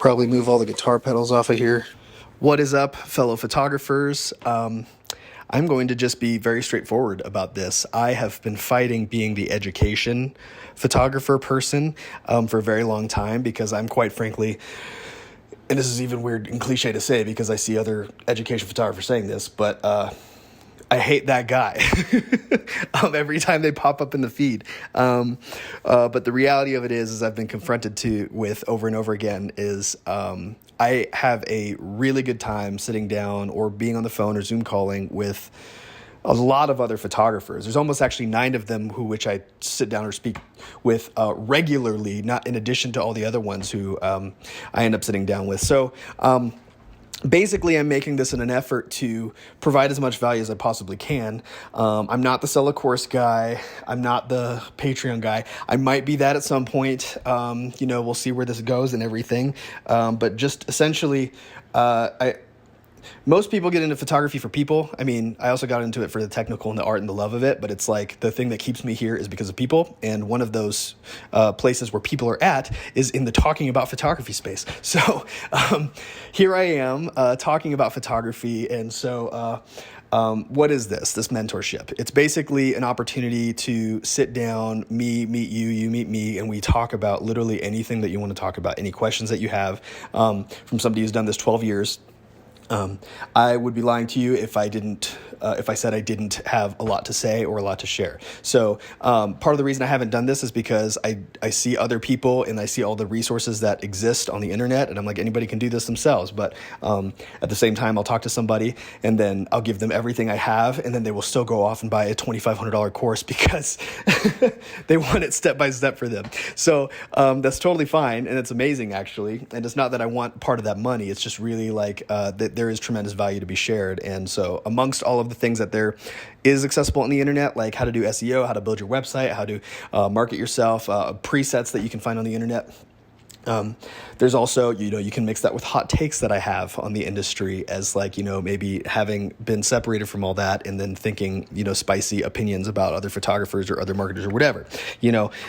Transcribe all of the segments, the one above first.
Probably move all the guitar pedals off of here. What is up, fellow photographers? I'm going to just be very straightforward about this. I have been fighting being the education photographer person for a very long time because I'm quite frankly, and this is even weird and cliche to say because I see other education photographers saying this, but I hate that guy every time they pop up in the feed. But the reality of it is I've been confronted with over and over again is I have a really good time sitting down or being on the phone or Zoom calling with a lot of other photographers. There's almost actually 9 of them which I sit down or speak with regularly, not in addition to all the other ones who I end up sitting down with. So basically, I'm making this in an effort to provide as much value as I possibly can. I'm not the sell a course guy. I'm not the Patreon guy. I might be that at some point. We'll see where this goes and everything. But just essentially, most people get into photography for people. I mean, I also got into it for the technical and the art and the love of it, but it's like the thing that keeps me here is because of people. And one of those places where people are at is in the talking about photography space. So here I am talking about photography. And so what is this mentorship? It's basically an opportunity to sit down, me meet you, you meet me, and we talk about literally anything that you want to talk about, any questions that you have from somebody who's done this 12 years. I would be lying to you if I said I didn't have a lot to say or a lot to share. So part of the reason I haven't done this is because I see other people and I see all the resources that exist on the internet, and I'm like, anybody can do this themselves. But at the same time, I'll talk to somebody and then I'll give them everything I have, and then they will still go off and buy a $2,500 course because they want it step by step for them. So that's totally fine, and it's amazing actually. And it's not that I want part of that money. It's just really like that there is tremendous value to be shared. And so amongst all of the things that there is accessible on the internet, like how to do SEO, how to build your website, how to market yourself, presets that you can find on the internet. There's also, you can mix that with hot takes that I have on the industry as like, maybe having been separated from all that and then thinking, spicy opinions about other photographers or other marketers or whatever,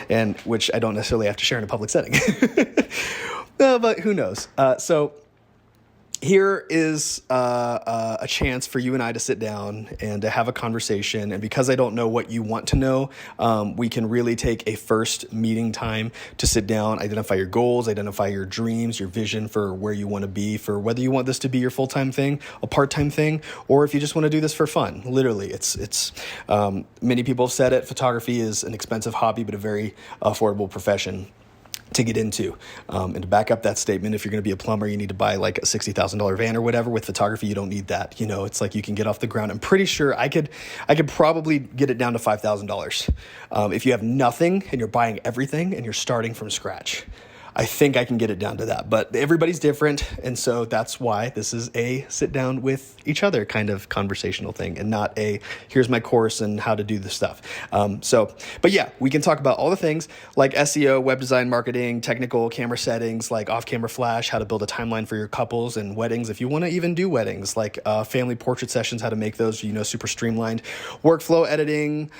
and which I don't necessarily have to share in a public setting. But who knows? So here is a chance for you and I to sit down and to have a conversation. And because I don't know what you want to know, we can really take a first meeting time to sit down, identify your goals, identify your dreams, your vision for where you want to be, for whether you want this to be your full-time thing, a part-time thing, or if you just want to do this for fun. Literally, it's many people have said it. Photography is an expensive hobby, but a very affordable profession to get into. And to back up that statement, if you're going to be a plumber, you need to buy like a $60,000 van or whatever. With photography, you don't need that. It's like you can get off the ground. I'm pretty sure I could probably get it down to $5,000 if you have nothing and you're buying everything and you're starting from scratch. I think I can get it down to that, but everybody's different. And so that's why this is a sit down with each other kind of conversational thing and not a, here's my course and how to do this stuff. But yeah, we can talk about all the things like SEO, web design, marketing, technical camera settings, like off-camera flash, how to build a timeline for your couples and weddings. If you want to even do weddings, like family portrait sessions, how to make those, super streamlined, workflow editing,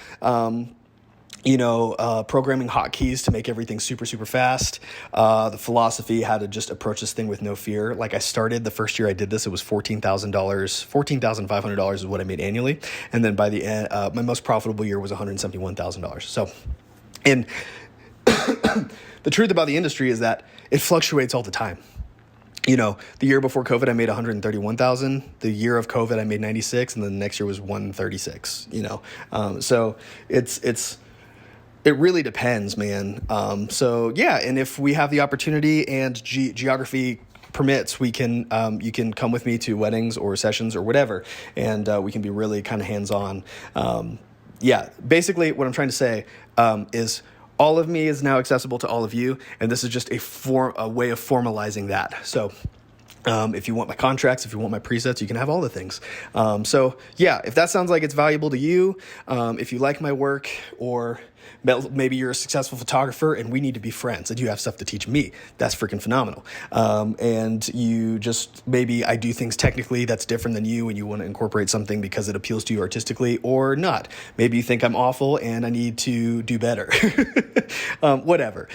programming hotkeys to make everything super, super fast. The philosophy, how to just approach this thing with no fear. Like I started the first year I did this, it was $14,000, $14,500 is what I made annually. And then by the end, my most profitable year was $171,000. So, and the truth about the industry is that it fluctuates all the time. The year before COVID, I made 131,000. The year of COVID, I made 96, and then the next year was 136. So it really depends, man. So yeah, and if we have the opportunity and geography permits, we can you can come with me to weddings or sessions or whatever, and we can be really kind of hands-on. Basically what I'm trying to say is all of me is now accessible to all of you, and this is just a way of formalizing that. So if you want my contracts, if you want my presets, you can have all the things. So yeah, if that sounds like it's valuable to you, if you like my work, or maybe you're a successful photographer and we need to be friends and you have stuff to teach me, that's freaking phenomenal. And you just, maybe I do things technically that's different than you and you want to incorporate something because it appeals to you artistically or not. Maybe you think I'm awful and I need to do better. Whatever.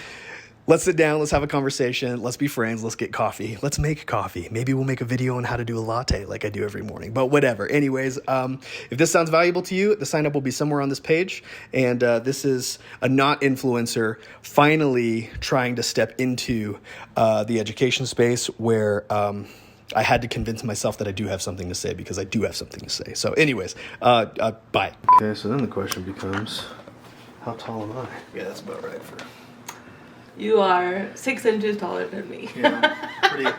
Let's sit down, let's have a conversation, let's be friends, let's get coffee, let's make coffee. Maybe we'll make a video on how to do a latte like I do every morning, but whatever. Anyways, if this sounds valuable to you, the sign up will be somewhere on this page. And this is a not influencer finally trying to step into the education space where I had to convince myself that I do have something to say, because I do have something to say. So anyways, bye. Okay, so then the question becomes, how tall am I? Yeah, that's about right for... You are 6 inches taller than me. Yeah, pretty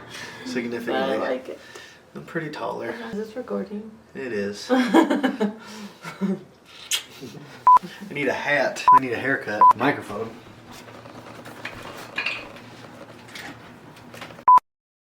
significantly. I like it. I'm pretty taller. Is this recording? It is. I need a hat. I need a haircut. Microphone.